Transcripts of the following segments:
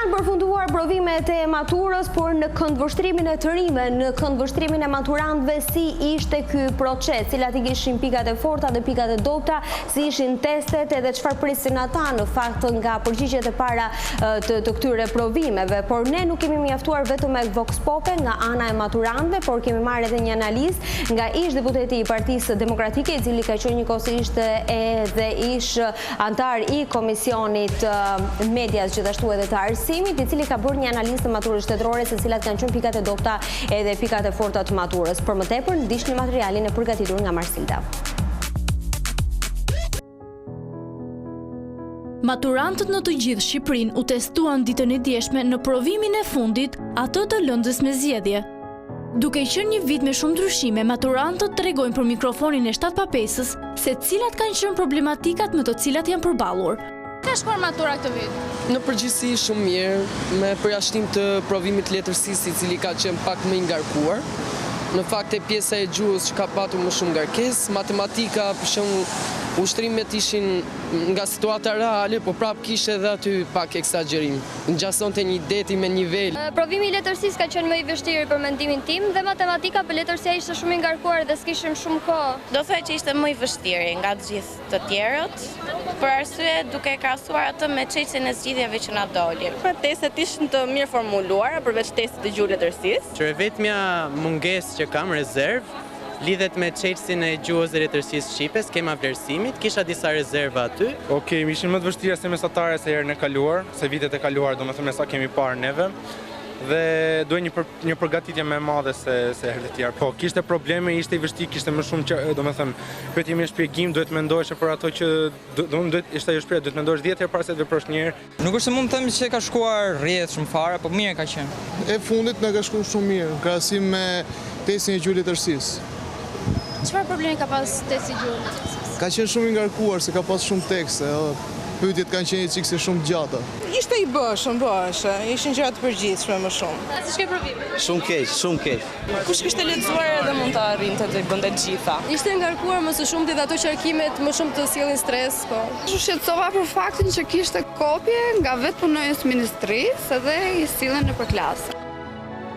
Kanë përfunduar provimet e maturës, por në këndvështrimin e të rinjve, në këndvështrimin e maturantëve, si ishte ky proces, cilat i kishin pikat e forta dhe pikat e dobta, si ishin testet edhe çfarë prisin ata në fakt nga përgjigjet e para të këtyre provimeve. Por ne nuk kemi mjaftuar vetëm me vox pope nga ana e maturantëve, por kemi marrë edhe një analizë nga ish-deputeti i Partisë Demokratike, i cili ka qenë njëkohësisht edhe ish-antar i komisionit medias, gjithashtu edhe të arsimit, i cili ka bërë një analizë të maturës shtetërore se cilat kanë qenë pikat e dobta edhe pikat e forta të maturës. Për më tepër, ndiqni materialin e përgatitur nga Marsilda. Maturantët në të gjithë Shqipërinë u testuan ditën e djeshme në provimin e fundit, atë të lëndës me zgjedhje. Duke qenë një vit me shumë ndryshime, maturantët tregojnë për mikrofonin e 7/5 se cilat kanë qenë problematikat me të cilat janë përballur. Ka shkuar matura këtë vit? Në përgjithësi shumë mirë, me përjashtim të provimit letërsisë, i cili ka qenë pak më i ngarkuar. Në fakt e pjesa e gjuhës që ka patur më shumë ngarkesë, matematika, për shembull, ushtrimet ishin nga situata reale, po prap kishte edhe aty pak eksagjerim. Ngjasonte një deti me nivel. Provimi i letërsisë ka qenë më i vështirë për mendimin tim dhe matematika për letërsia ishte shumë i ngarkuar dhe s'kishim shumë kohë. Do thoj që ishte më i vështirë nga të gjithë të tjerët, për arsye duke krahasuar atë me çelësin e zgjidhjeve që na dolin. Testet ishin të mirë formuluara përveç testit të gjuhës letërsisë. Që vetmja mungesë që kam rezervë lidhet me çelësin e gjuhës dhe letërsisë shqipe, skema vlerësimit, kisha disa rezerva aty. Okej, ishin më të vështira se mesatare se herën e kaluar, se vitet e kaluar, domethënë me sa kemi parë neve. Dhe duhet një përgatitje më e madhe se herët e tjera. Po, kishte probleme, ishte i vështirë, kishte më shumë, domethënë, vetëm një shpjegim, duhet mendohesh për ato që ishte ajo shprehje, duhet mendohesh 10 herë para se të veprosh një herë. Nuk është se mund të them që ka shkuar rrjedh shumë fare, po mirë ka qenë. E fundit na ka shkuar shumë mirë, në krahasim me testin e gjuhës letërsisë. Çfarë problemi ka pas testi i gjuhës letërsisë? Ka qenë shumë i ngarkuar, se ka pas shumë tekste, pyetjet kanë qenë çikse shumë gjata. Ishte i bëshëm, ishin gjëra të përgjithshme më shumë. Si shkoi provimi? Shumë keq. Kush kishte lexuar edhe mund ta arrinte të bënte të gjitha. Ishte ngarkuar më së shumti dhe ato qarkimet më shumë të sjellin stres, po. U shqetësova për faktin që kishte kopje nga vetë punonjës ministrisë edhe i sillen nëpër klasë.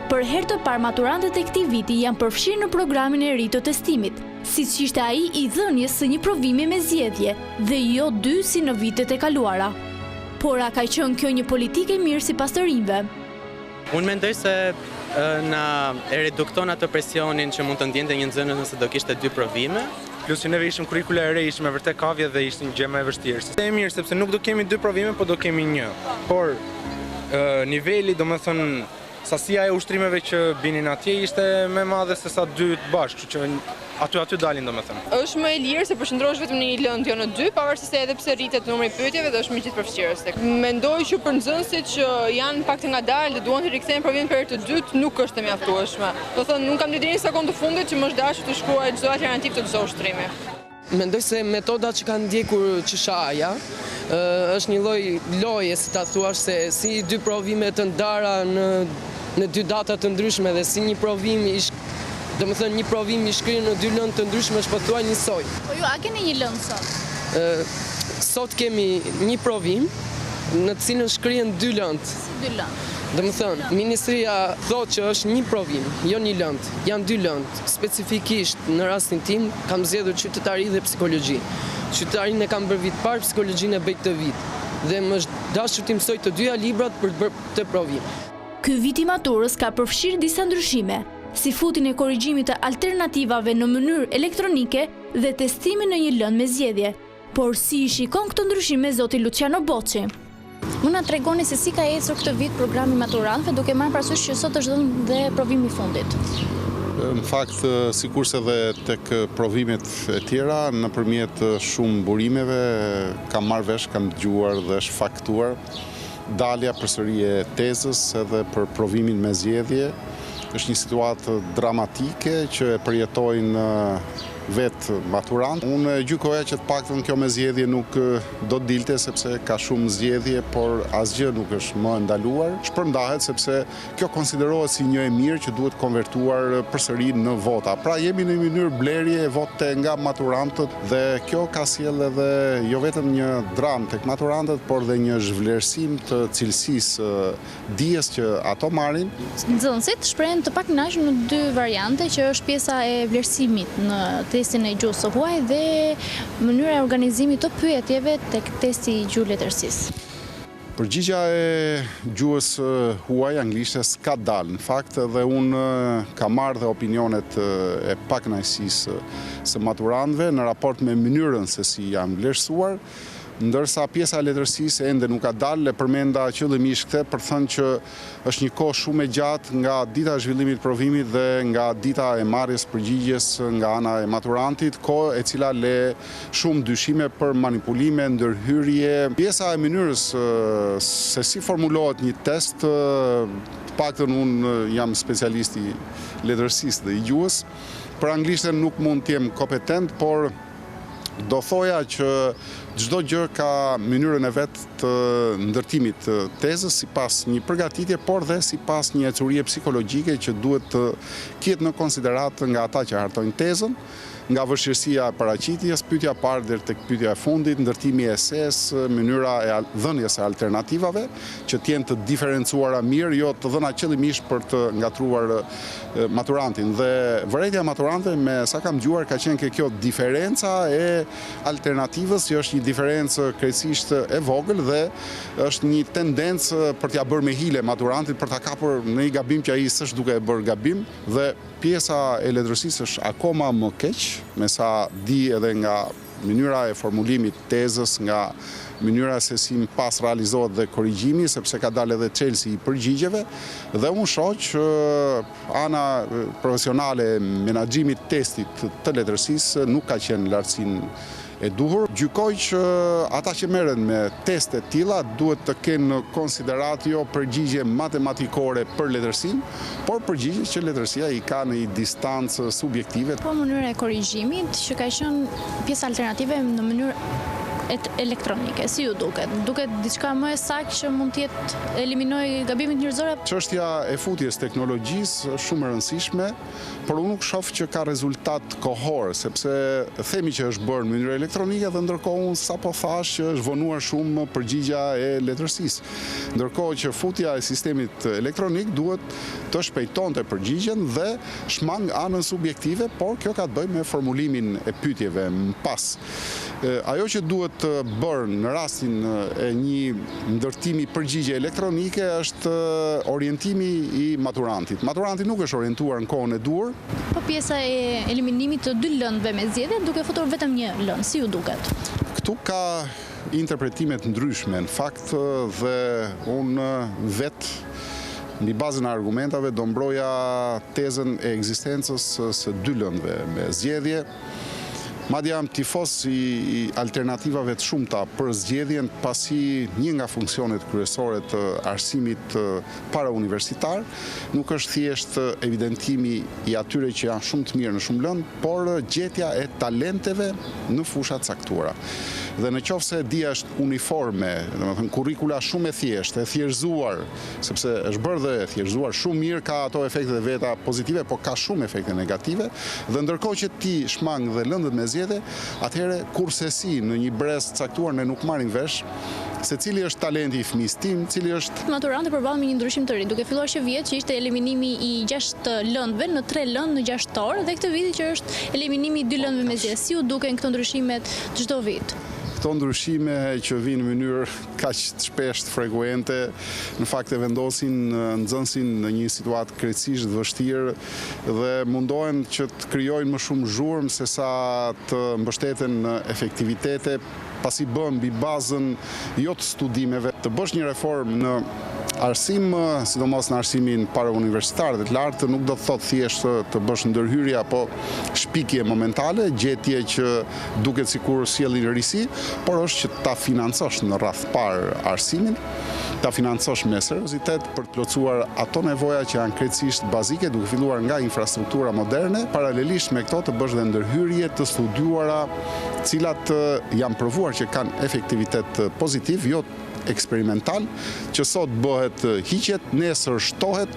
Për herë të parë maturantët e këtij viti janë përfshirë në programin e ri të testimit, siç ishte ai i dhënies së një provimi me zgjedhje dhe jo 2 si në vitet e kaluara. Por a ka qenë kjo një politikë e mirë sipas të rinjve? Unë mendoj se na e redukton atë presionin që mund të ndjente një nxënës nëse do kishte 2 provime. Plus që neve ishim kurrikula e re, ishim me vërtet kavje dhe ishte një gjë më e vështirë. Është e mirë sepse nuk do kemi 2 provime, por do kemi 1. Por niveli, domethënë, sasia e ushtrimeve që binin atje ishte më e madhe se sa 2 bashkë, kështu që aty dalin domethënë. Është më e lirë se përshëndrohesh vetëm në një lëndë jo në 2, pavarësisht se edhe pse rritet numri i pyetjeve dhe është më gjithëpërfshirëse. Mendoj që për nxënësit që janë pak të ngadalë dhe duan të rikthehen provimin për herë të dytë nuk është e mjaftueshme. Do thënë nuk kam deri në sekondën e fundit që më është dashur të shkruaj çdo alternativë të çdo ushtrimi. Mendoj se metoda që kanë ndjekur qeshaja është një lloj loje, si ta thuash, se si 2 provime të ndara në 2 data të ndryshme dhe si një provim domethënë një provim i shkrirë në 2 lëndë të ndryshme është pothuaj njësoj. Po ju a keni një lëndë sot? Sot kemi një provim në të cilën shkrihen 2 lëndë. 2 lëndë. Domethënë, ministria thotë që është një provim, jo një lëndë, janë 2 lëndë. Specifikisht në rastin tim kam zgjedhur qytetari dhe psikologji. Qytetarinë e kam bërë vit parë, psikologjinë e bëj këtë vit. Dhe më është dashur të mësoj të 2 librat për të bërë këtë provim. Ky vit i maturës ka përfshirë disa ndryshime, si futjen e korrigjimit të alternativave në mënyrë elektronike dhe testimin në një lëndë me zgjedhje. Por si i shikon këto ndryshime zoti Luçiano Boçi-n? Mund na tregoni se si ka ecur këtë vit programi maturantëve duke marrë parasysh që sot është dhënë dhe provimi i fundit? Në fakt, sikurse edhe tek provimet e tjera, nëpërmjet shumë burimeve kam marrë vesh, kam dëgjuar dhe është faktuar dalja përsëri e tezës edhe për provimin me zgjedhje. Është një situatë dramatike që e përjetojnë vetë maturant. Unë gjykoja që të paktën kjo me zgjedhje nuk do të dilte sepse ka shumë zgjedhje, por asgjë nuk është më ndaluar. Shpërndahet sepse kjo konsiderohet si një e mirë që duhet konvertuar përsëri në vota. Pra jemi në mënyrë blerje e vote nga maturantët dhe kjo ka sjell edhe jo vetëm një dramë tek maturantët, por dhe një zhvlerësim të cilësisë dijes që ato marrin. Nxënësit shprehen të pakënaqur në dy variante, që është pjesa e vlerësimit në testin e gjuhës së huaj dhe mënyra e organizimit të pyetjeve tek testi i gjuhëletërsisë. Përgjigja e gjuhës huaj anglishtes ka dalë. Në fakt edhe unë kam marrë dhe opinionet e pakënaqësisë së maturantëve në raport me mënyrën se si janë vlerësuar, ndërsa pjesa e letërsisë ende nuk ka dalë. Përmenda qëllimisht këtë për thënë që është një kohë shumë e gjatë nga dita e zhvillimit provimit dhe nga dita e marrjes përgjigjes nga ana e maturantit, kohë e cila le shumë dyshime për manipulime, ndërhyrje. Pjesa e mënyrës se si formulohet një test, të paktën unë jam specialist i letërsisë dhe i gjuhës. Për anglishtën nuk mund të jem kompetent, por do thoja që çdo gjë ka mënyrën e vet të ndërtimit të tezës sipas një përgatitje, por dhe sipas një ecurie psikologjike që duhet të ketë në konsiderat nga ata që hartojnë tezën, nga vështirësia e paraqitjes, pyetja e parë deri tek pyetja e fundit, ndërtimi i eses, mënyra e dhënies së alternativave, që të jenë të diferencuara mirë, jo të dhëna qëllimisht për të ngatruar maturantin. Dhe vërejtja e maturantëve, me sa kam dëgjuar, ka qenë kjo diferenca e alternativës, që është një diferencë krejtësisht e vogël dhe është një tendencë për t'ia bërë me hile maturantit, për ta kapur në një gabim që ai s'është duke e bërë gabim. Dhe pjesa e letërsisë është akoma më keq, me sa di edhe nga mënyra e formulimit tezës, nga mënyra se si pas realizohet dhe korrigjimi, sepse ka dalë edhe çelësi i përgjigjeve, dhe unë shoh që ana profesionale e menaxhimit testit të letërsisë nuk ka qenë lartësinë e duhur. Gjykoj që ata që merren me teste të tilla duhet të kenë në konsiderat jo përgjigje matematikore për letërsinë, por përgjigje që letërsia i ka në një distancë subjektive. Po mënyra e korrigjimit që ka qenë pjesë alternative në mënyrë elektronike, si ju duket? Duket diçka më e saktë që mund të jetë eliminoj gabimet njerëzore? Çështja e futjes teknologjisë është shumë e rëndësishme, por unë nuk shoh që ka rezultat kohor, sepse themi që është bërë në mënyrë elektronike dhe ndërkohë unë sapo thash që është vonuar shumë përgjigja e letërsisë. Ndërkohë që futja e sistemit elektronik duhet të shpejtonte përgjigjen dhe shmang anën subjektive, por kjo ka të bëjë me formulimin e pyetjeve më pas. Ajo që duhet të bërë në rastin e një ndërtimi përgjigje elektronike është orientimi i maturantit. Maturanti nuk është orientuar në kohën e duhur. Po pjesa e eliminimit të dy lëndëve me zgjedhje duke futur vetëm një lëndë, si ju duket? Këtu ka interpretimet ndryshme, në fakt, dhe unë vetë mbi bazën e argumentave do mbroja tezën e ekzistencës së dy lëndëve me zgjedhje. Madje jam tifos i alternativave të shumta për zgjedhjen, pasi një nga funksionet kryesore të arsimit parauniversitar nuk është thjesht evidentimi i atyre që janë shumë të mirë në shumë lëndë, por gjetja e talenteve në fusha të caktuara. Dhe në qoftë se dia është uniforme, domethënë kurrikula shumë e thjeshtë, e thjeshtëzuar, sepse është bërë dhe e thjeshtëzuar shumë mirë, ka ato efektet e veta pozitive, por ka shumë efekte negative, dhe ndërkohë që ti shmang dhe lëndët me zgjedhje, atëherë kurse si në një brez caktuar ne nuk marrim vesh se cili është talenti i fëmijës tim, cili është... Maturanti përballet me një ndryshim të ri, duke filluar që vjet që ishte eliminimi i 6 lëndëve në 3 lëndë në 6 orë, dhe këtë vit që është eliminimi i 2 lëndëve me zgjedhje. Si u duken këto ndryshimet çdo vit? Këto ndryshime që vinë në mënyrë kaq të shpeshtë, frekuente, në fakt e vendosin nxënësin në një situatë krejtësisht të vështirë dhe mundohen që të krijojnë më shumë zhurmë se sa të mbështeten në efektivitete, pasi bën mbi bazën jo të studimeve. Të bësh një reformë në arsim, sidomos në arsimin parauniversitar dhe të lartë, nuk do të thotë thjesht të bësh ndërhyrje apo shpikje momentale, gjetje që duket sikur sjellin risi, por është që ta financosh në radh parë arsimin, ta financosh me seriozitet për të plotësuar ato nevoja që janë krejtësisht bazike, duke filluar nga infrastruktura moderne, paralelisht me këto të bësh dhe ndërhyrje të studiuara, cilat janë provuar që kanë efektivitet pozitiv, jo eksperimental, që sot bëhet hiqet, nesër shtohet,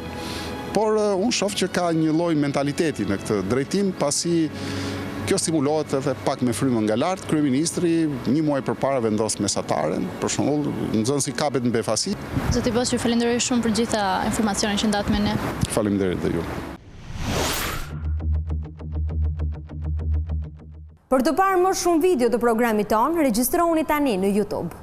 por unë shoh që ka një lloj mentaliteti në këtë drejtim, pasi kjo stimulohet edhe pak me frymën nga lart. Kryeministri një muaj përpara vendos mesataren, për shembull, nxënësi kapet në befasi. Zoti Boçi, ju falenderoj shumë për gjitha informacionet që ndat me ne. Faleminderit dhe ju. Për të parë më shumë video të programit tonë, regjistroni tani në YouTube.